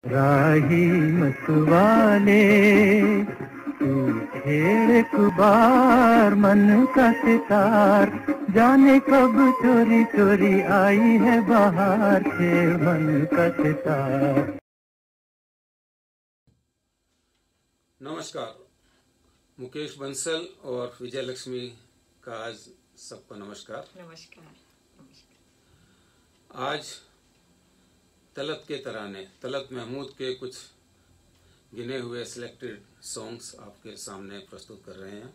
राही मतवाले तू छेड़ कुबार मन का सितार, जाने कब चोरी चोरी आई है बाहर, छेड़ मन का सितार। नमस्कार, मुकेश बंसल और विजय लक्ष्मी का आज सबको नमस्कार। नमस्कार। आज तलत के तराने, तलत महमूद के कुछ गिने हुए सिलेक्टेड सॉन्ग्स आपके सामने प्रस्तुत कर रहे हैं।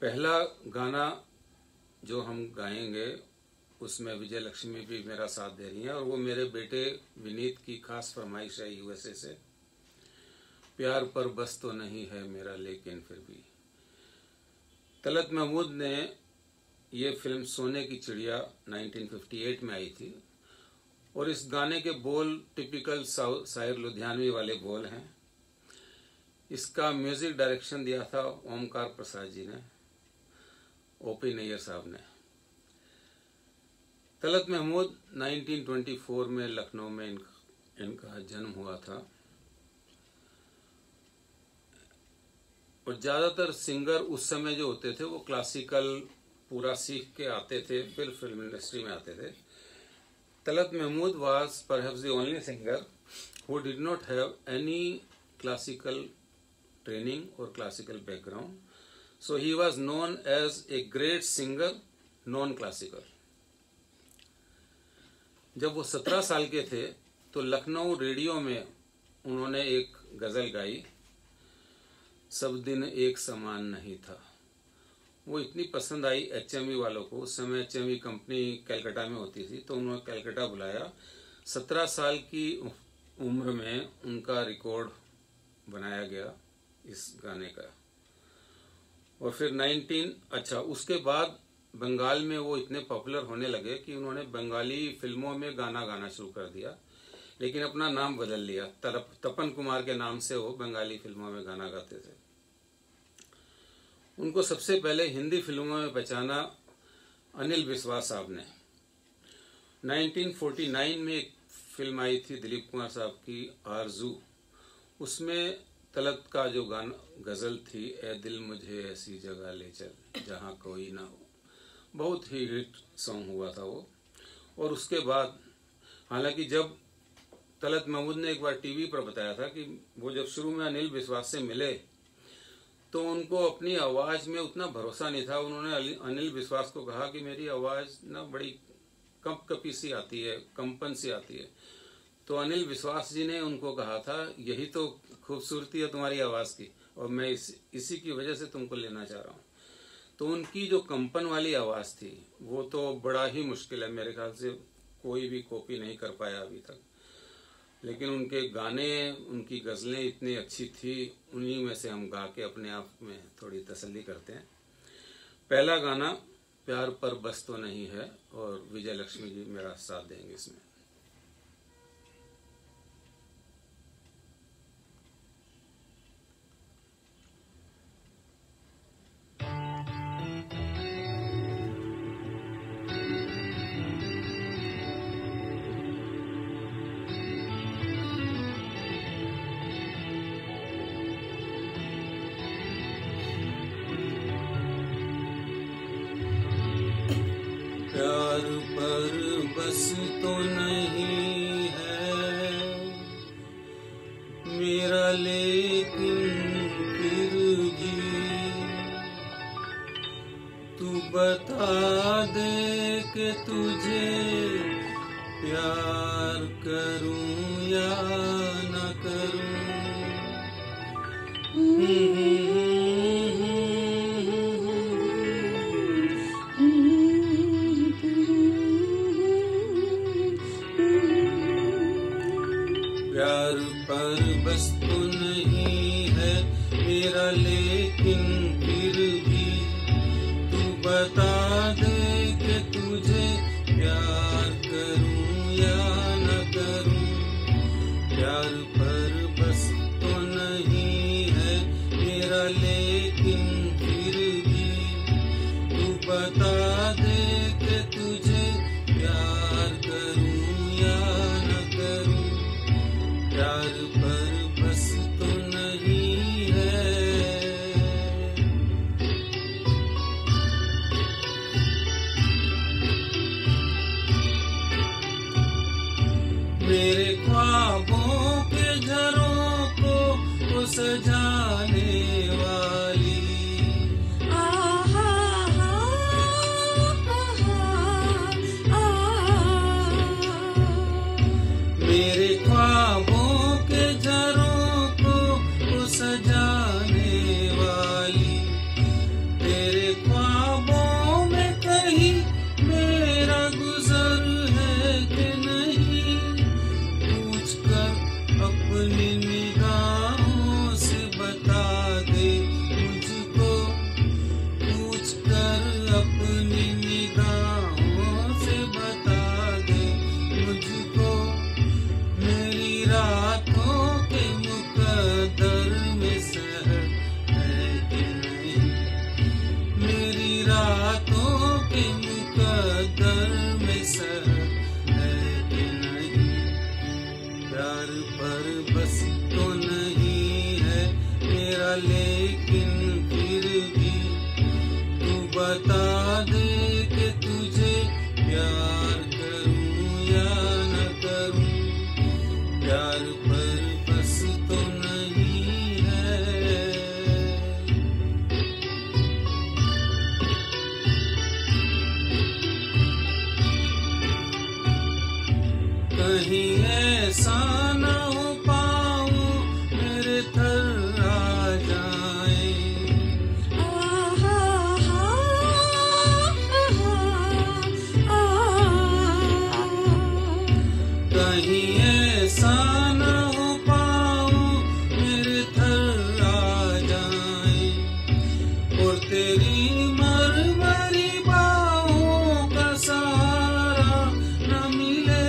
पहला गाना जो हम गाएंगे उसमें विजय लक्ष्मी भी मेरा साथ दे रही हैं और वो मेरे बेटे विनीत की खास फरमाइश है यूएसए से। प्यार पर बस तो नहीं है मेरा लेकिन फिर भी। तलत महमूद ने ये फिल्म सोने की चिड़िया 1958 में आई थी और इस गाने के बोल टिपिकल शायर लुधियानवी वाले बोल हैं। इसका म्यूजिक डायरेक्शन दिया था ओमकार प्रसाद जी ने, ओपी नैयर साहब ने। तलत महमूद 1924 में लखनऊ में इनका जन्म हुआ था और ज्यादातर सिंगर उस समय जो होते थे वो क्लासिकल पूरा सीख के आते थे, फिर फिल्म इंडस्ट्री में आते थे। Talat Mahmood was perhaps the only singer who did not have any classical training or classical background. So he was known as a great singer, non-classical. जब वो 17 साल के थे तो लखनऊ रेडियो में उन्होंने एक गजल गाई, सब दिन एक समान नहीं था। वो इतनी पसंद आई एचएमवी वालों को। उस समय एचएमवी कंपनी कलकत्ता में होती थी तो उन्होंने कलकत्ता बुलाया। 17 साल की उम्र में उनका रिकॉर्ड बनाया गया इस गाने का। और फिर उसके बाद बंगाल में वो इतने पॉपुलर होने लगे कि उन्होंने बंगाली फिल्मों में गाना गाना शुरू कर दिया, लेकिन अपना नाम बदल लिया। तपन कुमार के नाम से वो बंगाली फिल्मों में गाना गाते थे। उनको सबसे पहले हिंदी फिल्मों में पहचाना अनिल विश्वास साहब ने। 1949 में एक फिल्म आई थी दिलीप कुमार साहब की, आरजू। उसमें तलत का जो गाना गजल थी, ए दिल मुझे ऐसी जगह ले चल जहां कोई ना हो, बहुत ही हिट सॉन्ग हुआ था वो। और उसके बाद हालांकि जब तलत महमूद ने एक बार टीवी पर बताया था कि वो जब शुरू में अनिल विश्वास से मिले तो उनको अपनी आवाज में उतना भरोसा नहीं था। उन्होंने अनिल विश्वास को कहा कि मेरी आवाज ना बड़ी कपकपी सी आती है, कंपन सी आती है। तो अनिल विश्वास जी ने उनको कहा था, यही तो खूबसूरती है तुम्हारी आवाज की और मैं इसी की वजह से तुमको लेना चाह रहा हूँ। तो उनकी जो कंपन वाली आवाज थी वो तो बड़ा ही मुश्किल है, मेरे ख्याल से कोई भी कॉपी नहीं कर पाया अभी तक। लेकिन उनके गाने, उनकी गज़लें इतनी अच्छी थी, उन्हीं में से हम गा के अपने आप में थोड़ी तसल्ली करते हैं। पहला गाना प्यार पर बस तो नहीं है और विजय लक्ष्मी जी मेरा साथ देंगे इसमें। प्यार पर बस तो नहीं है मेरा लेकिन फिर भी तू बता दे कि तुझे प्यार करूं या न करूं। प्यार पर बस तो नहीं है मेरा लेकिन फिर भी तू बता दे कि तुझे प्यार करूं या न करूं। प्यार पर बस तो नहीं है मेरा लेकिन फिर भी तू बता दे कि तुझे प्यार करूं या न करूं। प्यार पर बस तो नहीं है। मेरे ख्वाबों के घरों को सजाने वाली, मेरे ख्वाबों के घरों को सजाने वाली, तेरे ख्वाबों में कहीं मेरा गुजर है कि नहीं, पूछ कर अपनी निगाहों से बता दे मुझको, पूछ कर अपनी निगाहों से बता दे मुझको, मेरी रातों के मुकद्दर में सहर है कि नहीं, मेरी रातों के मुकद्दर में सहर है कि नहीं, प्यार पर बस तो नहीं है मेरा, लेकिन फिर भी तू बता दे कि तुझे प्यार करूं या न करूं, प्यार पर बस तो नहीं है। कहीं ऐसा न हो पाऊं मेरे थर आ जाए, कहीं ऐसा न हो पाऊं मेरे थर आ जाए, और तेरी मरमरी बाहों का सहारा न मिले,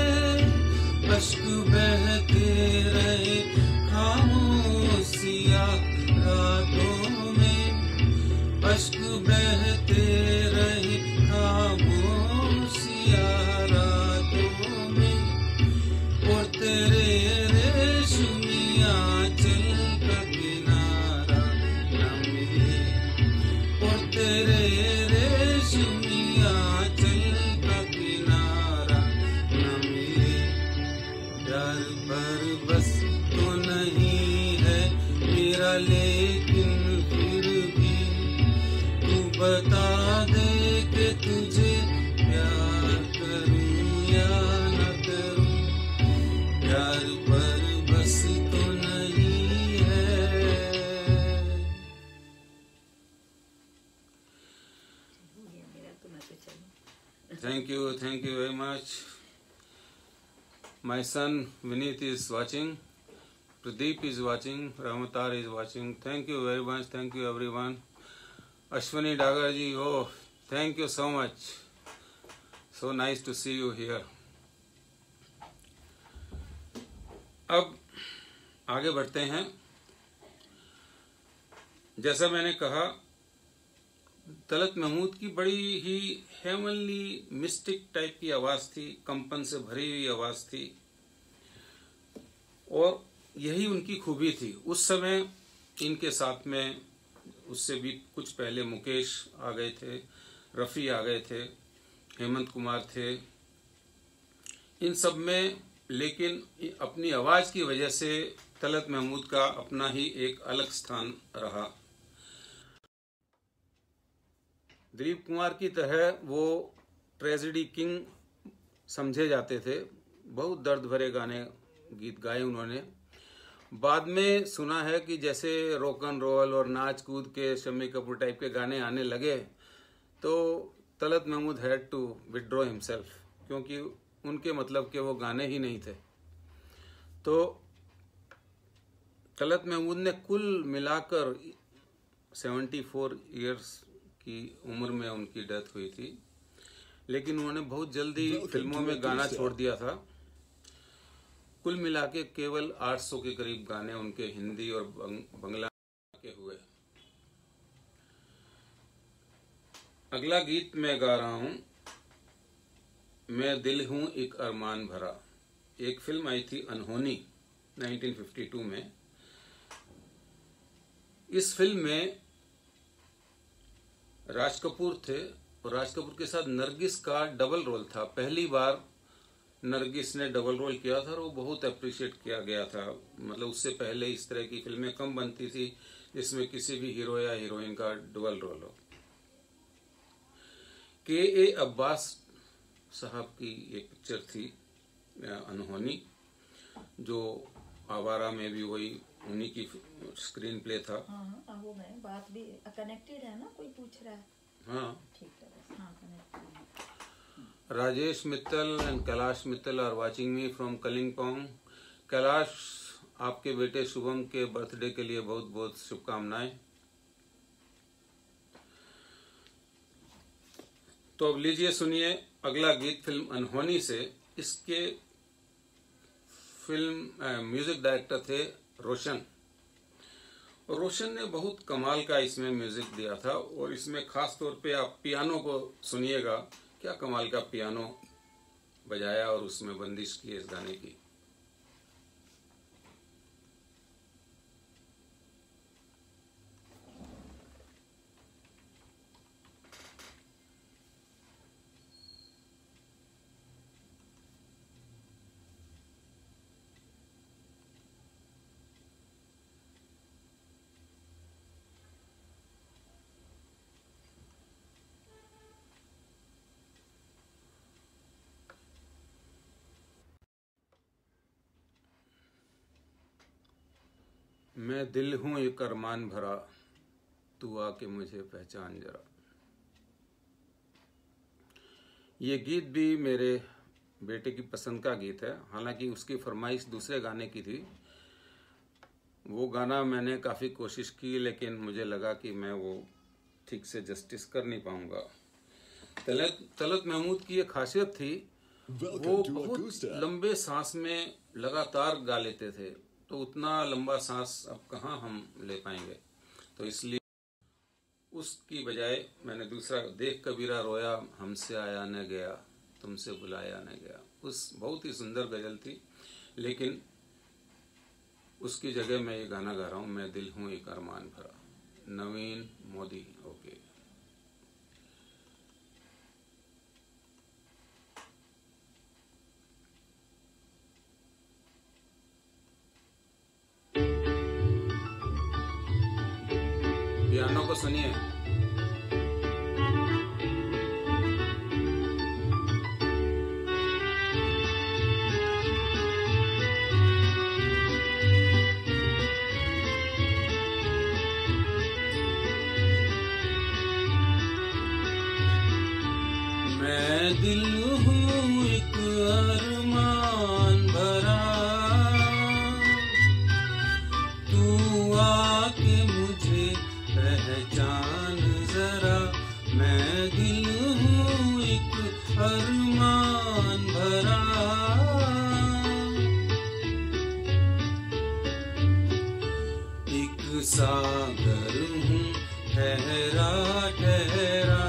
अश्क बहते रहे खामोशिया रातों में, अश्क बहते रहे खामोशिया रातों में, और तेरे रेशमिया चल का किनारा न मिले, और तेरे रेशमिया चल का किनारा न मिले, प्यार पर बस तो नहीं है मेरा, लेकिन फिर भी तू बता दे कि तुझे प्यार करूं या न करूं, प्यार पर बस तो नहीं है। Thank you very much. My son Vineet is watching, Pradeep is watching, Ramatar is watching. Thank you very much. Thank you everyone. Ashwani Dagar ji, oh, thank you so much. So nice to see you here. अब आगे बढ़ते हैं। जैसा मैंने कहा, तलत महमूद की बड़ी ही heavenly mistake type की आवाज थी, कंपन से भरी हुई आवाज थी, और यही उनकी खूबी थी। उस समय इनके साथ में, उससे भी कुछ पहले मुकेश आ गए थे, रफ़ी आ गए थे, हेमंत कुमार थे, इन सब में, लेकिन अपनी आवाज की वजह से तलत महमूद का अपना ही एक अलग स्थान रहा। दिलीप कुमार की तरह वो ट्रेजेडी किंग समझे जाते थे। बहुत दर्द भरे गीत गाए उन्होंने। बाद में सुना है कि जैसे रॉक एंड रोल और नाच कूद के शम्मी कपूर टाइप के गाने आने लगे तो Talat Mahmood had to withdraw himself, क्योंकि उनके मतलब के वो गाने ही नहीं थे। तो तलत महमूद ने कुल मिलाकर 74 इयर्स की उम्र में उनकी डेथ हुई थी, लेकिन उन्होंने बहुत जल्दी फिल्मों में गाना छोड़ दिया था। कुल मिला के केवल 800 के करीब गाने उनके हिंदी और बंगला के हुए। अगला गीत मैं गा रहा हूं, मैं दिल हूं एक अरमान भरा। एक फिल्म आई थी अनहोनी 1952 में। इस फिल्म में राज कपूर थे और राज कपूर के साथ नरगिस का डबल रोल था। पहली बार नरगिस ने डबल रोल किया था और वो बहुत अप्रिशिएट किया गया था। मतलब उससे पहले इस तरह की फिल्में कम बनती थी जिसमें किसी भी हीरो या हीरोइन का डबल रोल हो। के अब्बास साहब की एक पिक्चर थी अनहोनी, जो आवारा में भी वही उन्हीं की स्क्रीन प्ले था। हाँ, वो मैं बात भी कनेक्टेड है ना, कोई पूछ रहा है। हाँ, ठीक है, हाँ कनेक्टेड है। Rajesh Mittal and Kailash Mittal are watching me from Kalimpong. Kailash, आपके बेटे शुभम के बर्थडे के लिए बहुत बहुत शुभकामनाएं। तो अब लीजिए सुनिए अगला गीत फिल्म अनहोनी से। इसके फिल्म म्यूजिक डायरेक्टर थे रोशन। रोशन ने बहुत कमाल का इसमें म्यूजिक दिया था और इसमें खास तौर पे आप पियानो को सुनिएगा, क्या कमाल का पियानो बजाया और उसमें बंदिश की इस गाने की। मैं दिल हूं एक अरमान भरा, तू आके मुझे पहचान जरा। ये गीत भी मेरे बेटे की पसंद का गीत है। हालांकि उसकी फरमाइश दूसरे गाने की थी। वो गाना मैंने काफ़ी कोशिश की लेकिन मुझे लगा कि मैं वो ठीक से जस्टिस कर नहीं पाऊंगा। तलत महमूद की ये खासियत थी, वो बहुत लंबे सांस में लगातार गा लेते थे, तो उतना लंबा सांस अब कहाँ हम ले पाएंगे। तो इसलिए उसकी बजाय मैंने दूसरा देख कबीरा रोया हमसे आया न गया, तुमसे बुलाया न गया। उस बहुत ही सुंदर गजल थी, लेकिन उसकी जगह मैं ये गाना गा रहा हूँ, मैं दिल हूँ एक अरमान भरा। नवीन मोदी। ओके। पियानो को सुनिए। मैं दिल हूँ एक अरमान भरा, तू आके मुझे पहचान जरा। मैं दिल हूँ एक अरमान भरा, एक सागर हूँ ठहरा ठहरा,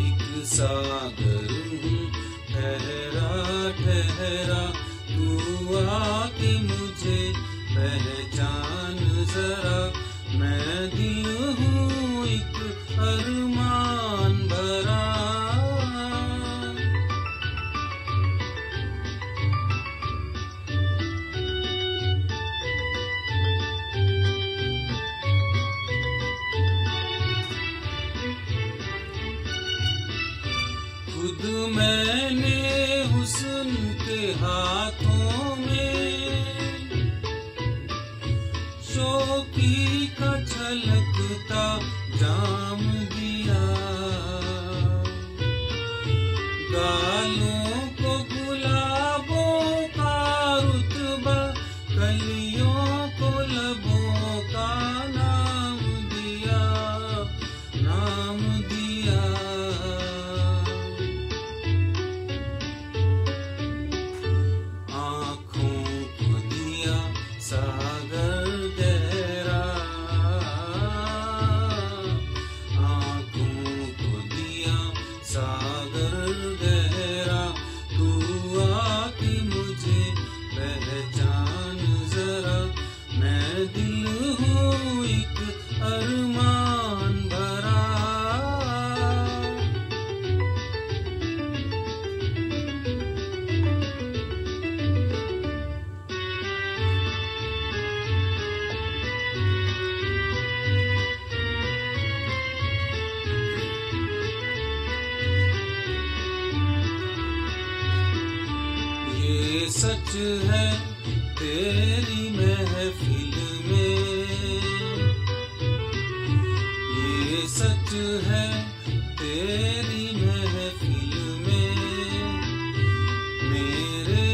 एक सागर हूँ ठहरा ठहरा। तू आके मुझे पहचान जरा। मैं दिल हूँ एक अरमान भरा। खुद मैंने हुस्न के हाथों में शोकी का छलकता जाम दिया, गालों को गुलाबों का रुतबा, कलियों को लबों का नाम दिया, नाम दिया। आँखों को दिया सागर गहरा, सच है तेरी महफिल में, ये सच है तेरी महफिल में, मेरे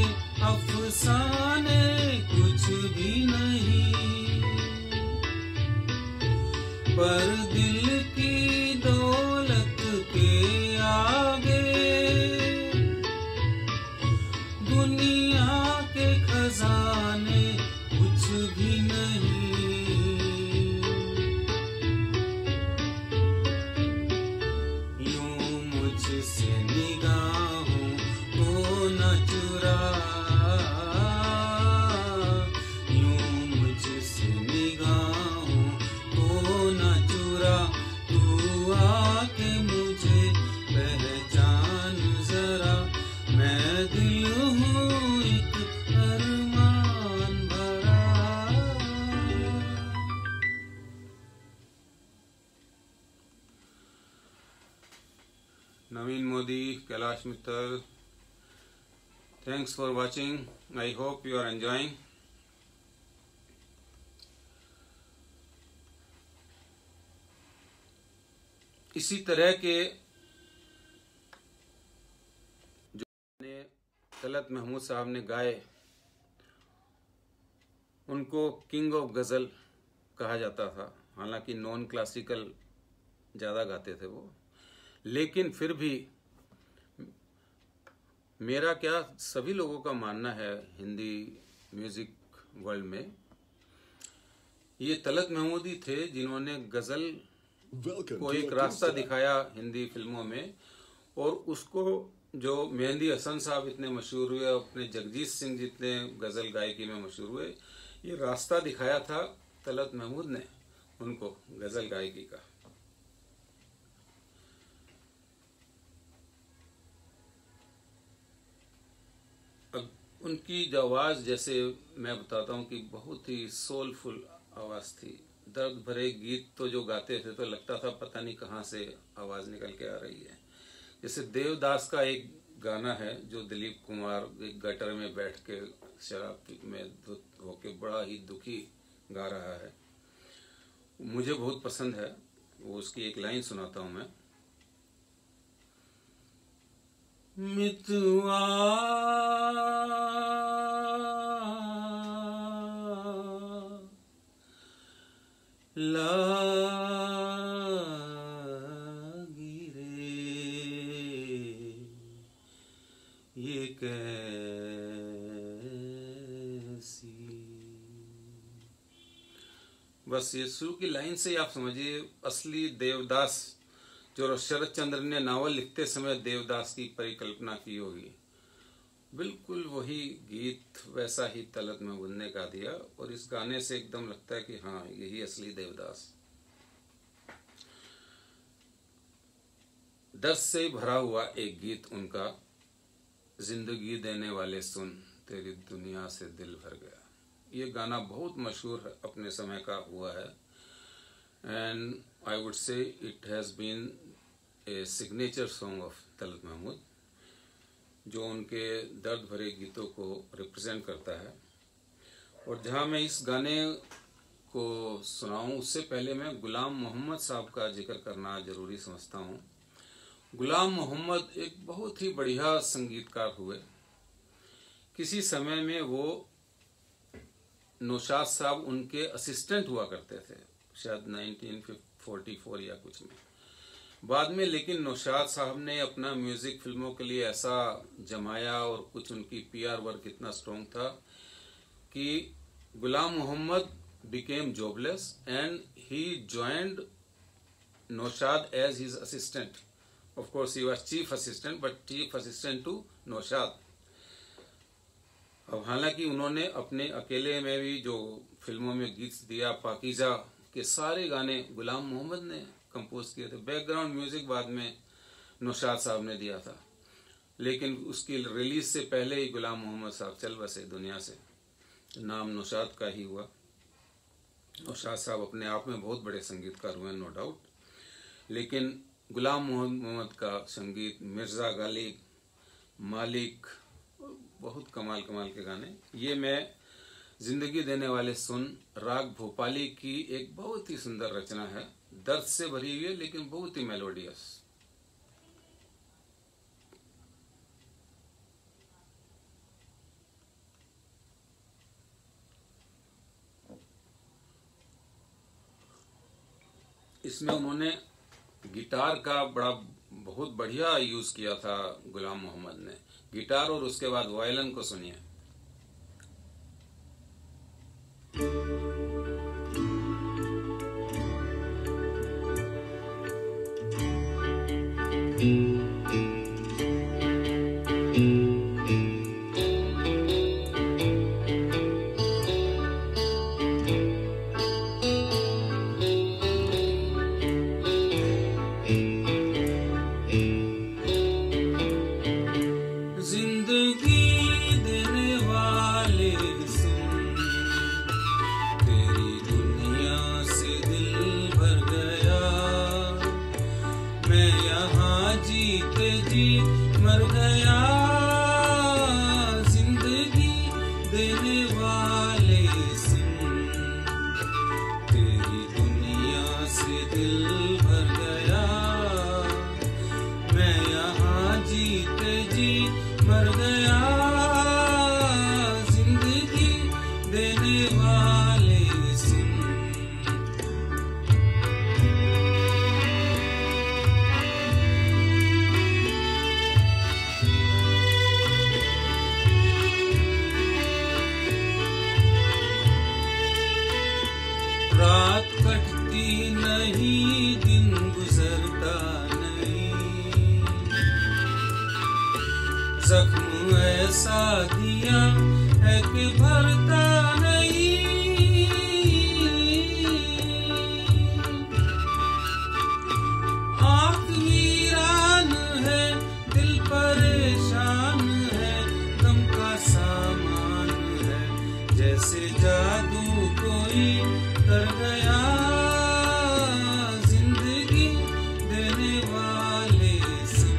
अफसाने कुछ भी नहीं, पर दिल की दौलत के आगे दुनिया के खजाने कुछ भी नहीं। यूं मुझसे निगाहों को न चुरा, यूं मुझसे निगाहों को न चुरा, तू आके मुझे पहचान जरा, मैं दिल हूँ एक अरमान भरा। नवीन Modi, Kailash Mittal, thanks for watching. I hope you are enjoying. इसी तरह के जो ने तलत महमूद साहब ने गाए, उनको किंग ऑफ गजल कहा जाता था। हालांकि नॉन क्लासिकल ज्यादा गाते थे वो, लेकिन फिर भी मेरा क्या सभी लोगों का मानना है हिंदी म्यूजिक वर्ल्ड में, ये तलत महमूद ही थे जिन्होंने गजल को एक रास्ता दिखाया हिंदी फिल्मों में, और उसको जो मेहंदी हसन साहब इतने मशहूर हुए, अपने जगजीत सिंह जितने गजल गायकी में मशहूर हुए, ये रास्ता दिखाया था तलत महमूद ने उनको गजल गायकी का। अब उनकी जो आवाज, जैसे मैं बताता हूँ कि बहुत ही सोलफुल आवाज थी, दर्द भरे गीत तो जो गाते थे तो लगता था पता नहीं कहाँ से आवाज निकल के आ रही है। जैसे देवदास का एक गाना है जो दिलीप कुमार एक गटर में बैठ के शराब में धुत होके बड़ा ही दुखी गा रहा है, मुझे बहुत पसंद है वो। उसकी एक लाइन सुनाता हूं मैं। मितुआ लागी रे ये कैसी, बस ये शुरू की लाइन से ही आप समझिए असली देवदास जो शरद चंद्र ने नावल लिखते समय देवदास की परिकल्पना की होगी, बिल्कुल वही गीत वैसा ही तलत महमूद ने गा दिया, और इस गाने से एकदम लगता है कि हाँ यही असली देवदास। दर्द से भरा हुआ एक गीत उनका, जिंदगी देने वाले सुन तेरी दुनिया से दिल भर गया। ये गाना बहुत मशहूर अपने समय का हुआ है, and I would say it has been a signature song of Talat Mahmood, जो उनके दर्द भरे गीतों को रिप्रेजेंट करता है। और जहां मैं इस गाने को सुनाऊं उससे पहले मैं गुलाम मोहम्मद साहब का जिक्र करना जरूरी समझता हूं। गुलाम मोहम्मद एक बहुत ही बढ़िया संगीतकार हुए। किसी समय में वो नौशाद साहब उनके असिस्टेंट हुआ करते थे, शायद 1944 या कुछ में। बाद में लेकिन नौशाद साहब ने अपना म्यूजिक फिल्मों के लिए ऐसा जमाया, और कुछ उनकी पीआर वर्क इतना स्ट्रॉन्ग था कि Ghulam Mohammad became jobless and he joined Naushad as his assistant. Of course he was chief assistant, but chief assistant to Naushad. अब हालांकि उन्होंने अपने अकेले में भी जो फिल्मों में गीत दिया, पाकीजा के सारे गाने गुलाम मोहम्मद ने कंपोज किए थे। बैकग्राउंड म्यूजिक बाद में नौशाद साहब ने दिया था, लेकिन उसकी रिलीज से पहले ही गुलाम मोहम्मद साहब चल बसे दुनिया से, नाम नौशाद का ही हुआ। नौशाद साहब अपने आप में बहुत बड़े संगीतकार हुए नो डाउट, लेकिन गुलाम मोहम्मद का संगीत, मिर्जा गालिब, मालिक, बहुत कमाल कमाल के गाने। ये मैं जिंदगी देने वाले सुन राग भोपाली की एक बहुत ही सुंदर रचना है, दर्द से भरी हुई है लेकिन बहुत ही मेलोडियस। इसमें उन्होंने गिटार का बहुत बढ़िया यूज किया था गुलाम मोहम्मद ने, गिटार, और उसके बाद वायलिन को सुनिए। मर गया जिंदगी देने वाले सुन, तेरी दुनिया से दिल भर गया, मैं यहाँ जीते जी मर गया, जिंदगी देने वाले सुन। रात कटती नहीं, दिन गुजरता नहीं, जख्म ऐसा दिया है कि भरता नहीं, आँख वीरान है, दिल परेशान है, गम का सामान है, जैसे जादू कोई कर गया, जिंदगी देने वाले सुन।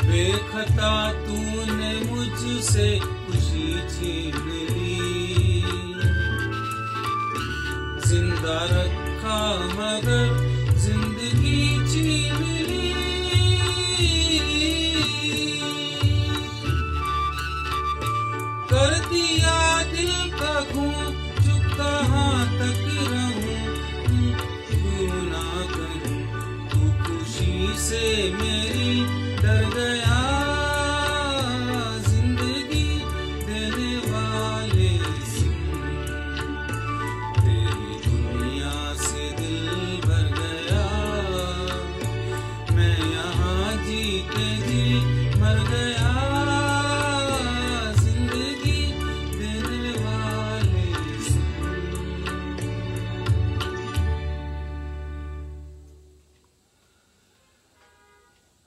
बेखता तूने मुझसे खुशी छीन ली, जिंदा रखा मगर जिंदगी छीन ली, कर दिया दिल का खून, चुप कहाँ तक रहूं, क्यों ना कहूं, तू खुशी से मेरी डर गया, जिंदगी देने वाले सुन, तेरी दुनिया से दिल भर गया, मैं यहाँ जीते जी मर गया, जिंदगी देने वाले सुन।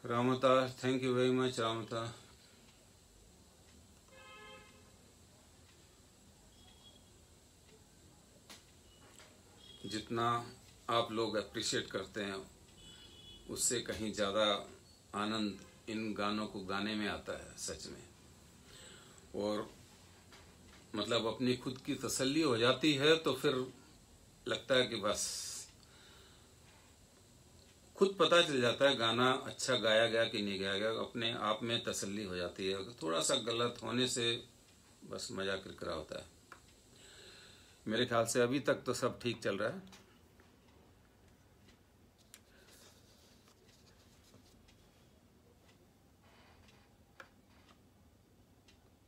रामता, थैंक यू वेरी मच रामता। जितना आप लोग अप्रिशिएट करते हैं उससे कहीं ज़्यादा आनंद इन गानों को गाने में आता है सच में, और मतलब अपनी खुद की तसल्ली हो जाती है तो फिर लगता है कि बस खुद पता चल जाता है गाना अच्छा गाया गया कि नहीं गाया गया, अपने आप में तसल्ली हो जाती है। थोड़ा सा गलत होने से बस मजा किरकिरा होता है। मेरे ख्याल से अभी तक तो सब ठीक चल रहा है।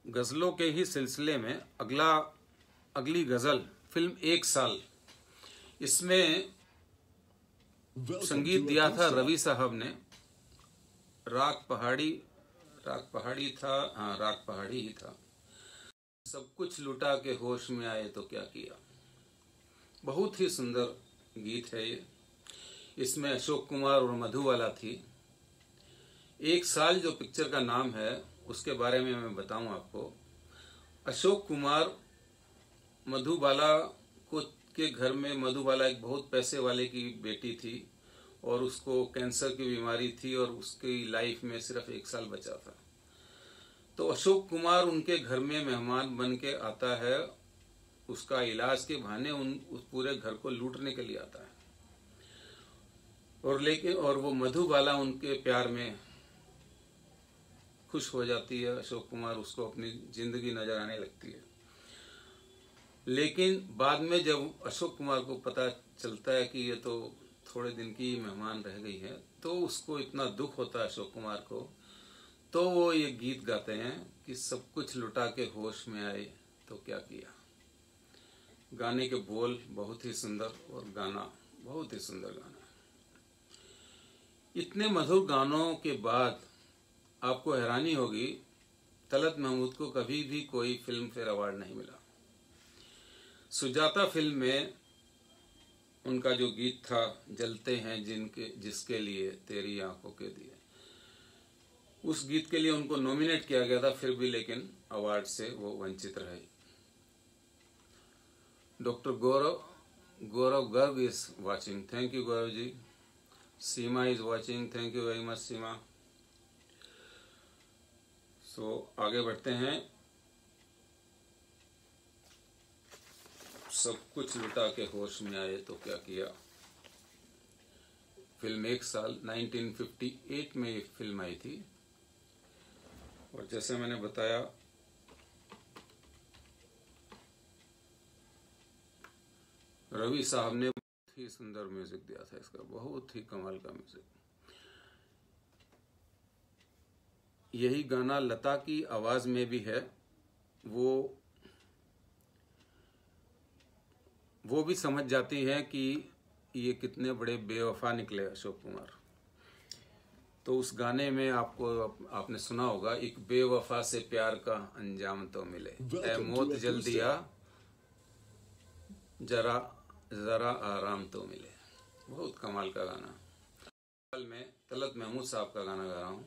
गजलों के ही सिलसिले में अगली गजल फिल्म एक साल, इसमें संगीत दिया था रवि साहब ने, राग पहाड़ी था, हाँ राग पहाड़ी ही था। सब कुछ लुटा के होश में आए तो क्या किया, बहुत ही सुंदर गीत है ये। इसमें अशोक कुमार और मधुबाला थी, एक साल जो पिक्चर का नाम है उसके बारे में मैं बताऊं आपको। अशोक कुमार मधुबाला के घर में, मधुबाला एक बहुत पैसे वाले की बेटी थी और उसको कैंसर की बीमारी थी और उसकी लाइफ में सिर्फ 1 साल बचा था। तो अशोक कुमार उनके घर में मेहमान बन के आता है, उसका इलाज के बहाने उस पूरे घर को लूटने के लिए आता है। और वो मधुबाला उनके प्यार में खुश हो जाती है। अशोक कुमार उसको अपनी जिंदगी नजर आने लगती है। लेकिन बाद में जब अशोक कुमार को पता चलता है कि ये तो थोड़े दिन की मेहमान रह गई है, तो उसको इतना दुख होता है अशोक कुमार को। तो वो ये गीत गाते हैं कि सब कुछ लुटा के होश में आए तो क्या किया। गाने के बोल बहुत ही सुंदर और गाना बहुत ही सुंदर गाना। इतने मधुर गानों के बाद आपको हैरानी होगी, तलत महमूद को कभी भी कोई फिल्म फेयर अवार्ड नहीं मिला। सुजाता फिल्म में उनका जो गीत था, जलते हैं जिसके लिए तेरी आंखों के दिए, उस गीत के लिए उनको नॉमिनेट किया गया था, फिर भी लेकिन अवार्ड से वो वंचित रहे। Doctor Gaurav Garg is watching, thank you Gaurav ji. Seema is watching, thank you very much Seema. So आगे बढ़ते हैं। सब कुछ लुटा के होश में आए तो क्या किया। फिल्म 1 साल 1958 में ये फिल्म आई थी और जैसे मैंने बताया रवि साहब ने बहुत ही सुंदर म्यूजिक दिया था इसका, बहुत ही कमाल का म्यूजिक। यही गाना लता की आवाज में भी है। वो भी समझ जाती है कि ये कितने बड़े बेवफा निकले अशोक कुमार। तो उस गाने में आपने सुना होगा, एक बेवफा से प्यार का अंजाम तो मिले, ऐ मौत जल्दी आ जरा आराम तो मिले। बहुत कमाल का गाना। कल मैं तलत महमूद साहब का गाना गा रहा हूँ।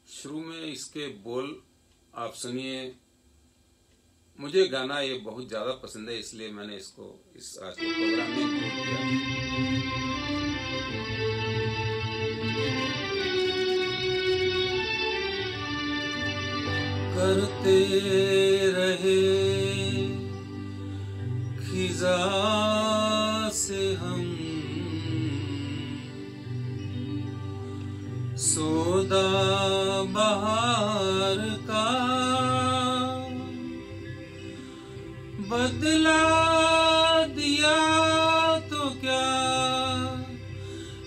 शुरू में इसके बोल आप सुनिए। मुझे गाना ये बहुत ज्यादा पसंद है, इसलिए मैंने इसको इस आज के प्रोग्राम में इंक्लूड किया। करते रहे खिजा से हम सौदा बहार का, बदला दिया तो क्या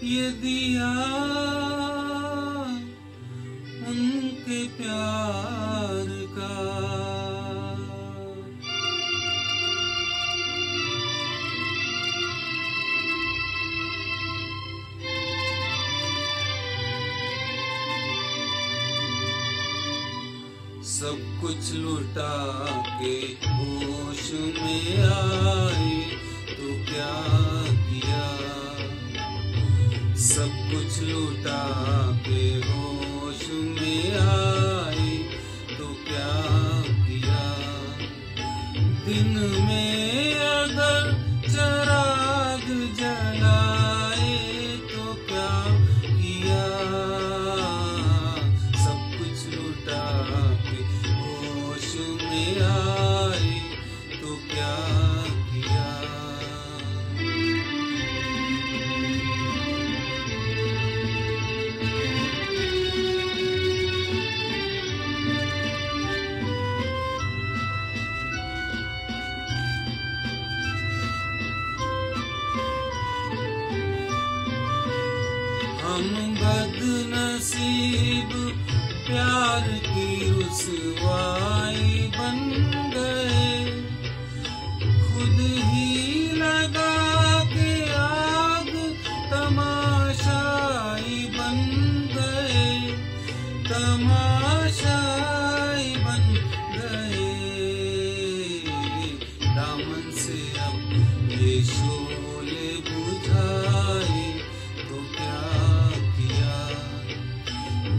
ये दिया उनके प्यार का। सब कुछ लुटा के होश में आए तो क्या किया। सब कुछ लुटा के होश में आए तो क्या किया। दिन में अगर चराग जलाए तो क्या किया। सब कुछ लुटा के होश में आए तो क्या किया। हम बदनसीब प्यार की रुसवाई बन गए, खुद ही लगा के आग तमाशाई बन गए, तमाशाई बन गए। दामन से अब ये शोले बुझाए तो क्या किया,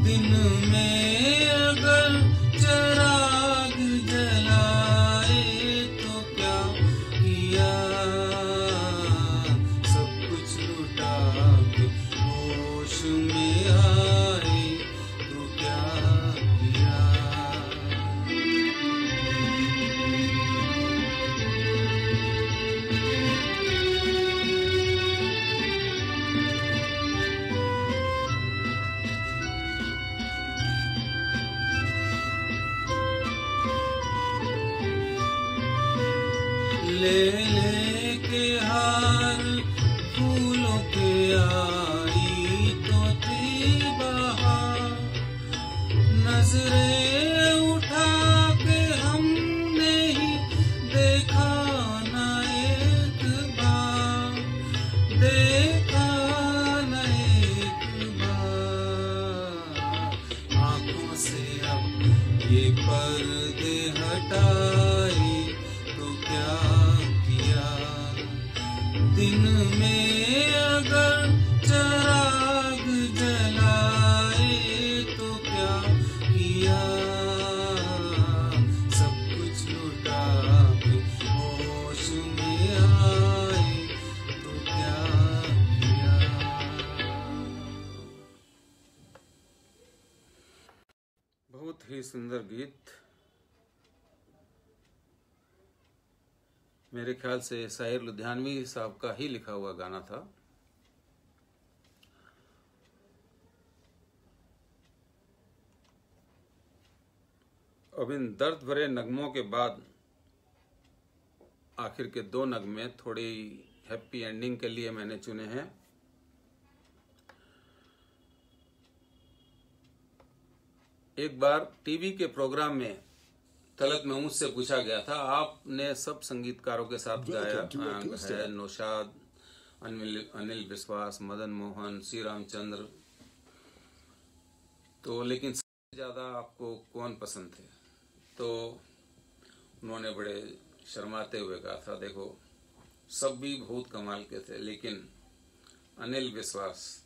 दिन में अगर चराग जलाए तो क्या किया, सब कुछ लुटा के होश में आए तो क्या किया। ले ले के हार फूलों के आई तो थी बहार, नजरें उठा के हमने ही देखा न एक बार, देखा न एक बार। आंखों से अब ये पर्दे हटाए तो क्या किया, दिन में अगर चराग जलाए तो क्या किया, सब कुछ लुटा के होश में आए तो क्या किया। बहुत ही सुंदर गीत। मेरे ख्याल से शाहिर लुधियानवी साहब का ही लिखा हुआ गाना था। अब इन दर्द भरे नगमों के बाद आखिर के दो नगमे थोड़ी हैप्पी एंडिंग के लिए मैंने चुने हैं। एक बार टीवी के प्रोग्राम में तलत महमूद से पूछा गया था, आपने सब संगीतकारों के साथ गाया है, नौशाद, अनिल विश्वास, मदन मोहन, श्री रामचंद्र, तो लेकिन सबसे ज्यादा आपको कौन पसंद थे? तो उन्होंने बड़े शर्माते हुए कहा था, देखो सब भी बहुत कमाल के थे, लेकिन अनिल विश्वास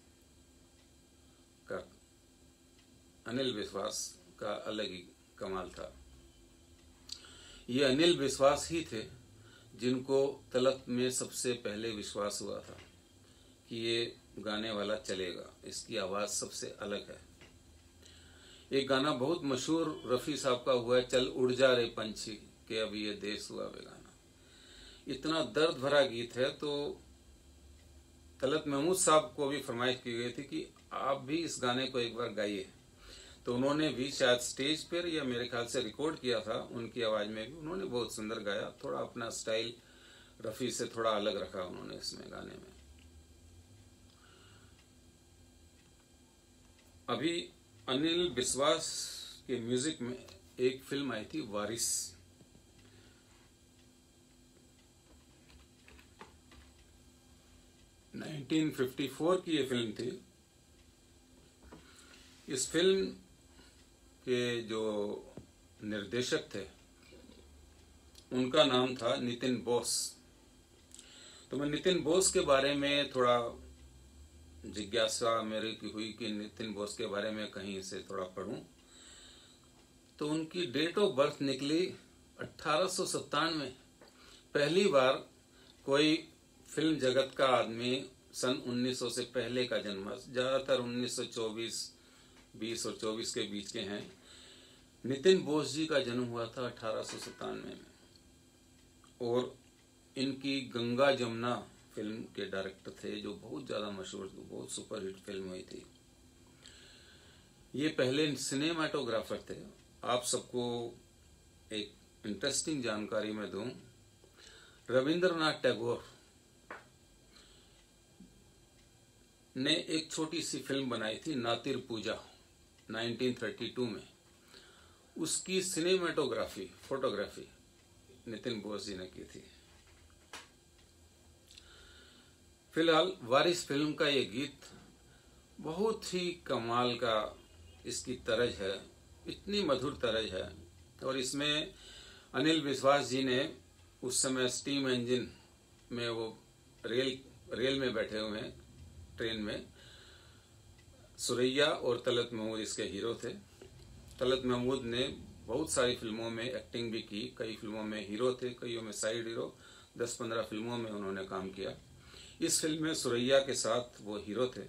का अलग ही कमाल था। ये अनिल विश्वास ही थे जिनको तलत में सबसे पहले विश्वास हुआ था कि ये गाने वाला चलेगा, इसकी आवाज सबसे अलग है। एक गाना बहुत मशहूर रफी साहब का हुआ है, चल उड़ जा रे पंछी के अब ये देश हुआ बेगाना। इतना दर्द भरा गीत है, तो तलत महमूद साहब को भी फरमाइश की गई थी कि आप भी इस गाने को एक बार गाइए, तो उन्होंने भी शायद स्टेज पर या मेरे ख्याल से रिकॉर्ड किया था, उनकी आवाज में भी उन्होंने बहुत सुंदर गाया। थोड़ा अपना स्टाइल रफी से थोड़ा अलग रखा उन्होंने इसमें गाने में। अभी अनिल विश्वास के म्यूजिक में एक फिल्म आई थी वारिस, (1954) की ये फिल्म थी। इस फिल्म के जो निर्देशक थे उनका नाम था नितिन बोस। तो मैं नितिन बोस के बारे में थोड़ा जिज्ञासा मेरे की हुई कि नितिन बोस के बारे में कहीं से थोड़ा पढूं, तो उनकी डेट ऑफ बर्थ निकली 1897। पहली बार कोई फिल्म जगत का आदमी सन 1900 से पहले का जन्म, ज्यादातर 1924, 20 और 24 के बीच के हैं। नितिन बोस जी का जन्म हुआ था 1897 में, और इनकी गंगा जमुना फिल्म के डायरेक्टर थे, जो बहुत ज्यादा मशहूर, बहुत सुपरहिट फिल्म हुई थी। ये पहले सिनेमाटोग्राफर थे। आप सबको एक इंटरेस्टिंग जानकारी मैं दूं, रविंद्रनाथ टैगोर ने एक छोटी सी फिल्म बनाई थी नातिर पूजा 1932 में। उसकी सिनेमेटोग्राफी फोटोग्राफी नितिन बोस जी ने की थी। फिलहाल वारिस फिल्म का ये गीत बहुत ही कमाल का इसकी तरज है, इतनी मधुर तरज है। और इसमें अनिल विश्वास जी ने उस समय स्टीम इंजन में वो रेल में बैठे हुए हैं, ट्रेन में। सुरैया और तलत महमूद इसके हीरो थे। तलत महमूद ने बहुत सारी फिल्मों में एक्टिंग भी की, कई फिल्मों में हीरो थे, कईयों में साइड हीरो, 10-15 फिल्मों में उन्होंने काम किया। इस फिल्म में सुरैया के साथ वो हीरो थे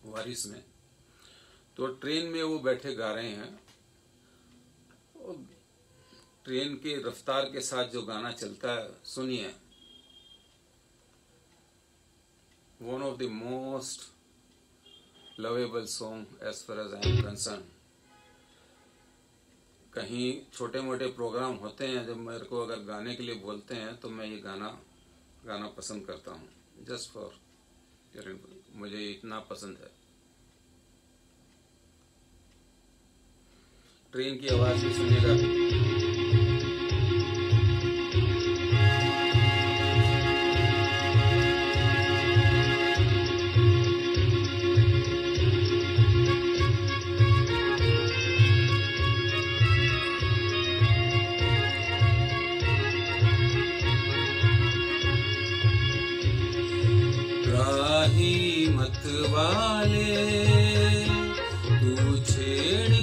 वारिस में। तो ट्रेन में वो बैठे गा रहे हैं और ट्रेन के रफ्तार के साथ जो गाना चलता है, सुनिए। One of the most lovable song as far as I am concerned. कहीं छोटे मोटे प्रोग्राम होते हैं, जब मेरे को अगर गाने के लिए बोलते हैं तो मैं ये गाना पसंद करता हूँ, जस्ट फॉर, मुझे इतना पसंद है। ट्रेन की आवाज भी सुनिएगा। राही मत वाले तू छेड़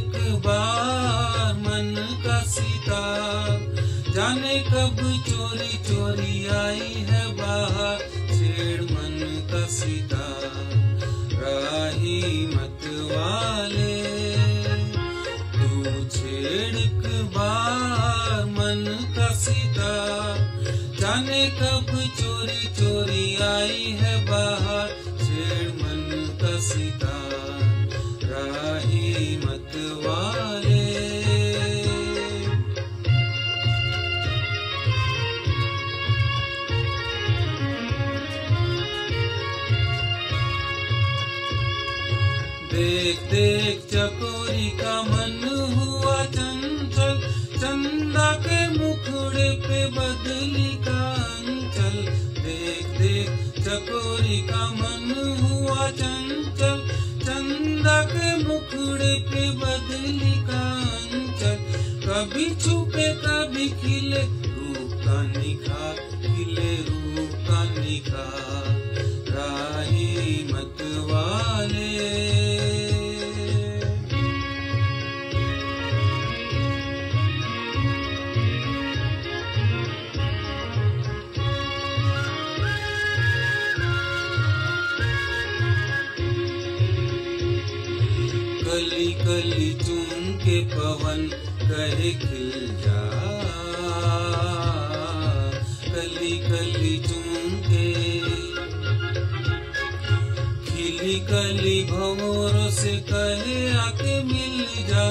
बार मन का सितार, जाने कब चोरी चोरी आई है बाहर, छेड़ मन का सितार। राही मत वाले तू छेड़ बार मन का सितार, जाने कब चोरी चोरी आई है बाहर, छेड़ मन का सितार। राही मत वाले। देख देख चकोरी का मन हुआ चंचल, चंदा के मुखड़े पे बदली का अंचल। देख देख चकोरी का मन हुआ चंचल, चंदा के मुखड़े पे बदली का अंचल। कभी छुपे कभी खिले रूप का निखार, खिले रूप का निखार। राही मत वाले। कली कली चूम के पवन कहे खिल जा, कली कली चूम के खिली कली भंवरों से कहे आके मिल जा,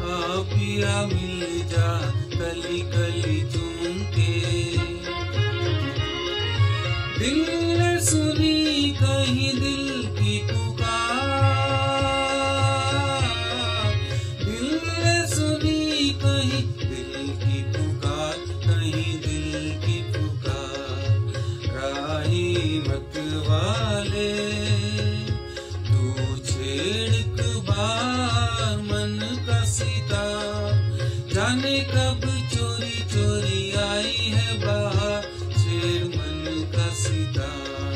आ पिया मिल जा। कली कली चूम के दिल ने सुनी कहीं दिल की पुकार, कहीं दिल की पुकार, कहीं दिल की पुकार। राही मत वाले तू छेड़ बार मन का सितार, जाने कब चोरी चोरी आई है बाहर, छेड़ मन का सितार।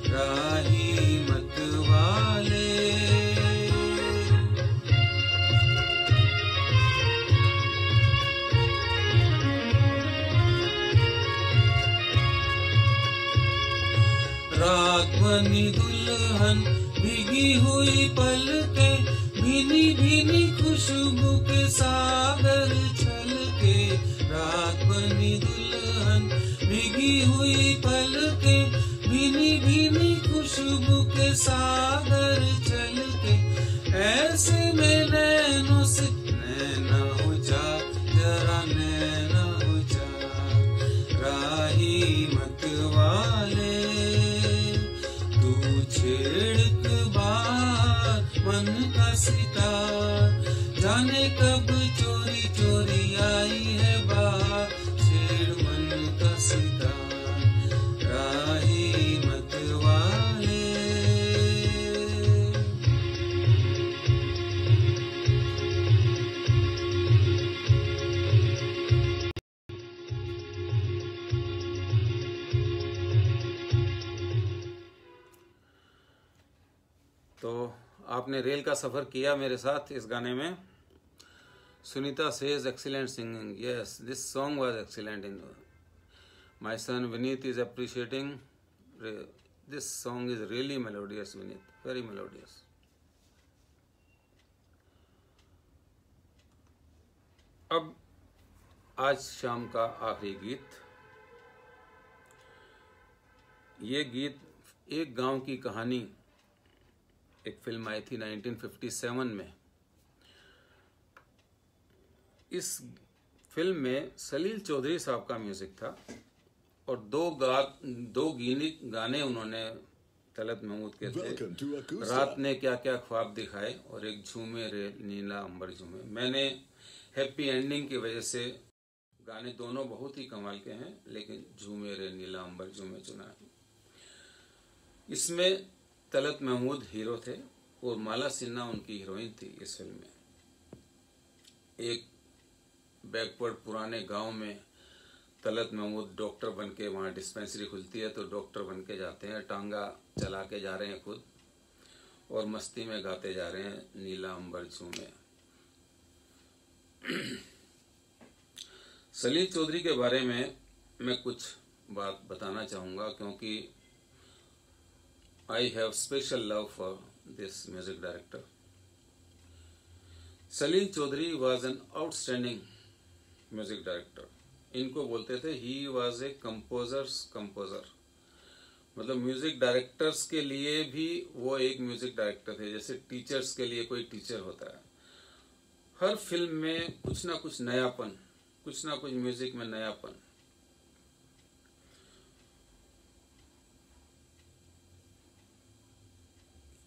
राही मत वाले। रात बनी दुल्हन भीगी हुई पलकें, भीनी भीनी खुशबू के सागर छलके। रात बनी दुल्हन भीगी हुई पलकें, भीनी भीनी खुशबू के सागर छलके। ऐसे में नैनों से नैना हो जा, जरा नैना हो जा। राही मत वाले तू तू छेड़ एक बार मन का सितार, जाने कब चोरी चोरी आई है बात, छेड़ मन का सितार राही मत वाले। तो आपने रेल का सफर किया मेरे साथ इस गाने में। Sunita says excellent singing. Yes, this song was excellent. My son Vineet is appreciating. This song is really melodious, Vineet. Very melodious. अब आज शाम का आखिरी गीत। ये गीत एक गांव की कहानी, एक फिल्म आई थी 1957 में। इस फिल्म में सलील चौधरी साहब का म्यूजिक था और दो गाने उन्होंने तलत महमूद के थे। रात ने क्या क्या ख्वाब दिखाए और एक झूमे रे नीला अंबर झूमे। मैंने हैप्पी एंडिंग की वजह से गाने दोनों बहुत ही कमाल के हैं, लेकिन झूमे रे नीला अंबर झूमे चुना है। इसमें तलत महमूद हीरो थे और माला सिन्हा उनकी हीरोइन थी इस फिल्म में। एक बैकवर्ड पुराने गांव में तलत महमूद डॉक्टर बनके, वहां डिस्पेंसरी खुलती है तो डॉक्टर बनके जाते हैं, टांगा चला के जा रहे हैं खुद और मस्ती में गाते जा रहे हैं नीला अंबर झूमे। सलील चौधरी के बारे में मैं कुछ बात बताना चाहूंगा, क्योंकि I have special love for this music director. Salil Chowdhury was an outstanding music director. इनको बोलते थे he was a composer's composer, मतलब म्यूजिक डायरेक्टर्स के लिए भी वो एक म्यूजिक डायरेक्टर थे, जैसे टीचर्स के लिए कोई टीचर होता है। हर फिल्म में कुछ ना कुछ नयापन, कुछ ना कुछ म्यूजिक में नयापन।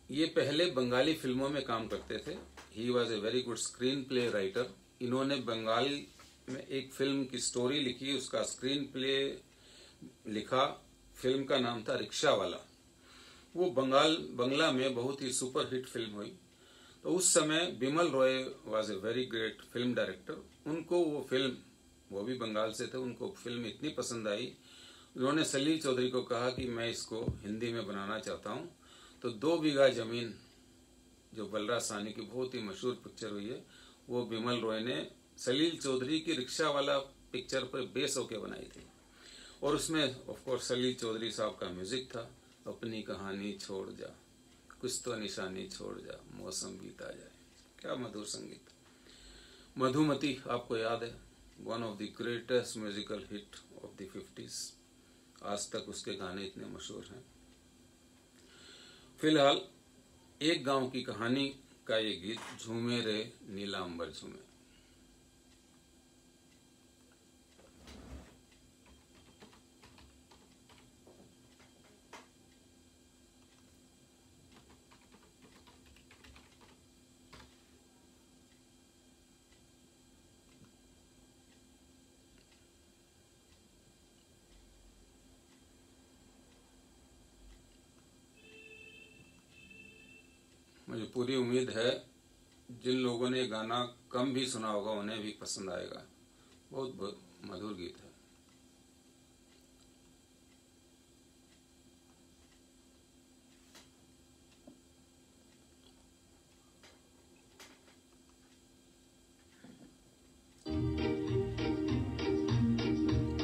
ये पहले बंगाली फिल्मों में काम करते थे। He was a very good screen play writer. इन्होंने बंगाल में एक फिल्म की स्टोरी लिखी, उसका स्क्रीन प्ले लिखा। फिल्म का नाम था रिक्शा वाला। वो बंगला में बहुत ही सुपर हिट फिल्म हुई। तो उस समय Bimal Roy was a very great film director. उनको वो फिल्म, वो भी बंगाल से थे, उनको फिल्म इतनी पसंद आई, उन्होंने सलील चौधरी को कहा कि मैं इसको हिंदी में बनाना चाहता हूँ। तो 2 बीघा जमीन, जो बलराज साहनी की बहुत ही मशहूर पिक्चर हुई है, वो बिमल रॉय ने सलील चौधरी की रिक्शा वाला पिक्चर पर बेस होके बनाई थी। और उसमें ऑफ कोर्स सलील चौधरी साहब का म्यूजिक था। अपनी कहानी छोड़ जा, कुछ तो निशानी छोड़ जा, मौसम बीता जाए। क्या मधुर संगीत। मधुमती आपको याद है, one of the greatest musical hit of the 50s। आज तक उसके गाने इतने मशहूर हैं। फिलहाल एक गांव की कहानी का ये गीत, झूमे रे नीला अंबर झूमे। मुझे पूरी उम्मीद है जिन लोगों ने गाना कम भी सुना होगा उन्हें भी पसंद आएगा। बहुत बहुत मधुर गीत है।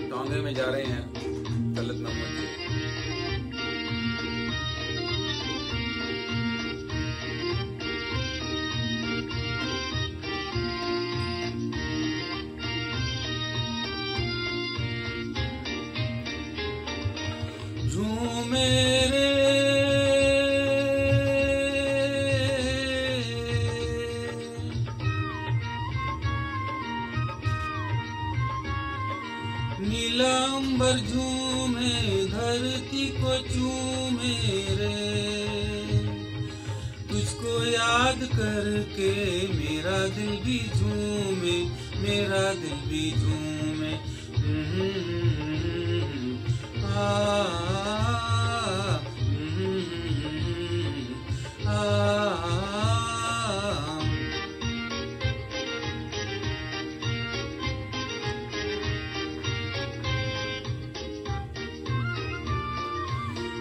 टांगे में जा रहे हैं तलत महमूद जी। नीला अंबर करके मेरा दिल भी झूमे, मेरा दिल भी झूमे।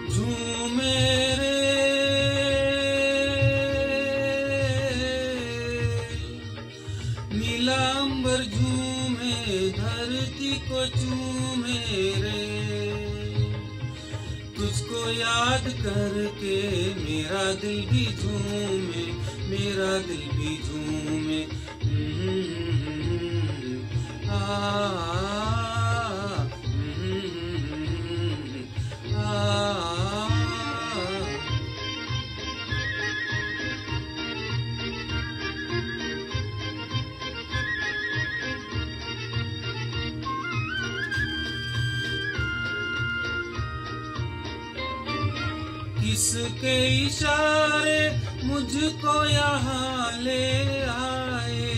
झूमे रे नीला अंबर, झूमे धरती को चूमे रे। तुझको याद करके मेरा दिल भी झूमे, मेरा दिल भी झूमे। किसके इशारे मुझको यहाँ ले आए,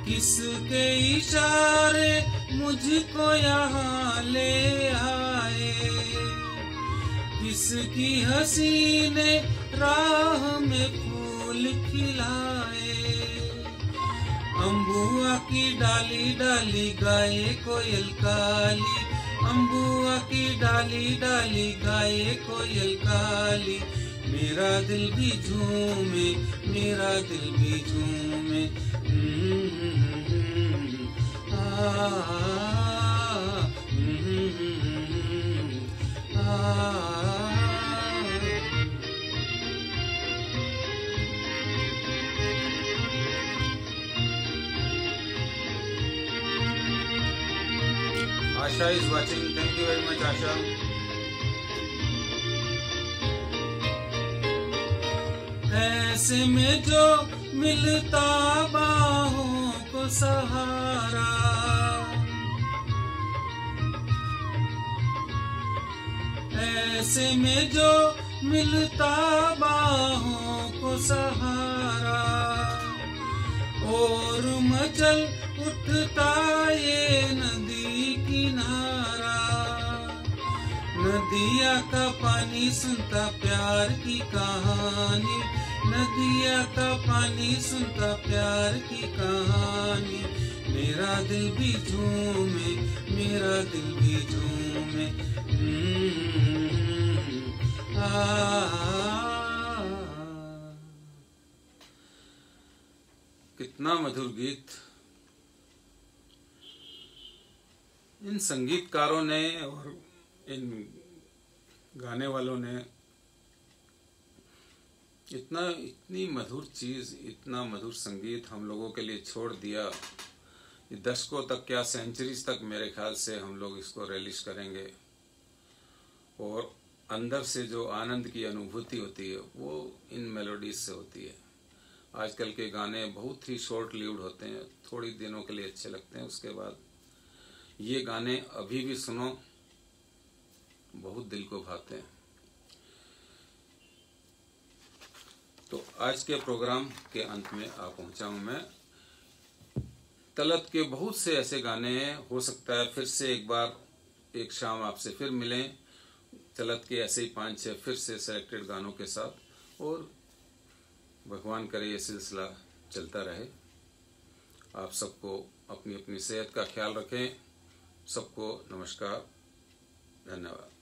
किसके इशारे मुझको यहाँ ले आए। किसकी हंसी ने राह में फूल खिलाए। अम्बुआ की डाली डाली गाए कोयल काली, अम्बुआ की डाली डाली गाए कोयल काली। मेरा दिल भी झूमे, मेरा दिल भी झूमे। Asha is watching. Thank you very much, Asha. ऐसे में जो मिलता बाहों को सहारा, ऐसे में जो मिलता बाहों को सहारा। और मचल उठता ये नदी किनारा। नदिया का पानी सुनता प्यार की कहानी, नदिया का पानी सुनता प्यार की कहानी। मेरा दिल भी झूमे, मेरा दिल भी झूमे। कितना मधुर गीत। इन संगीतकारों ने और इन गाने वालों ने इतनी मधुर चीज, इतना मधुर संगीत हम लोगों के लिए छोड़ दिया। ये दशकों तक, क्या सेंचुरीज तक मेरे ख्याल से हम लोग इसको रिलीज करेंगे। और अंदर से जो आनंद की अनुभूति होती है वो इन मेलोडीज से होती है। आजकल के गाने बहुत ही शॉर्ट लिव्ड होते हैं, थोड़ी दिनों के लिए अच्छे लगते हैं, उसके बाद ये गाने अभी भी सुनो बहुत दिल को भाते हैं। तो आज के प्रोग्राम के अंत में आ पहुंचा हूं मैं। तलत के बहुत से ऐसे गाने हैं, हो सकता है फिर से एक बार एक शाम आपसे फिर मिलें तलत के ऐसे ही 5-6 फिर से सेलेक्टेड गानों के साथ। और भगवान करे ये सिलसिला चलता रहे। आप सबको अपनी अपनी सेहत का ख्याल रखें। सबको नमस्कार, धन्यवाद।